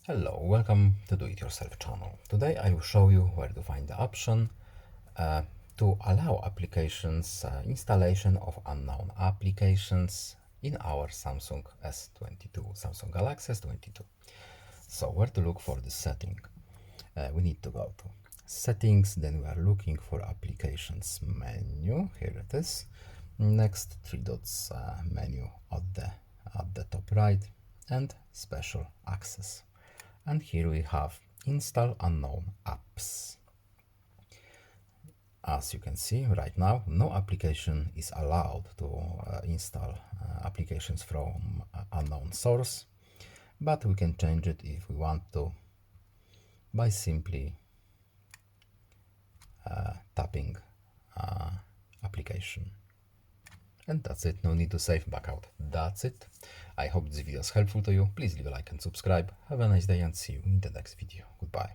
Hello, welcome to Do It Yourself channel. Today I will show you where to find the option to allow applications installation of unknown applications in our Samsung S22, Samsung Galaxy S22. So where to look for the setting? We need to go to settings, then we are looking for applications menu. Here it is. Next, three dots menu at the top right, and special access. And here we have install unknown apps. As you can see right now, no application is allowed to install applications from unknown source, but we can change it if we want to by simply tapping application. And that's it, no need to save back out. That's it. I hope this video is helpful to you. Please leave a like and subscribe. Have a nice day and see you in the next video. Goodbye.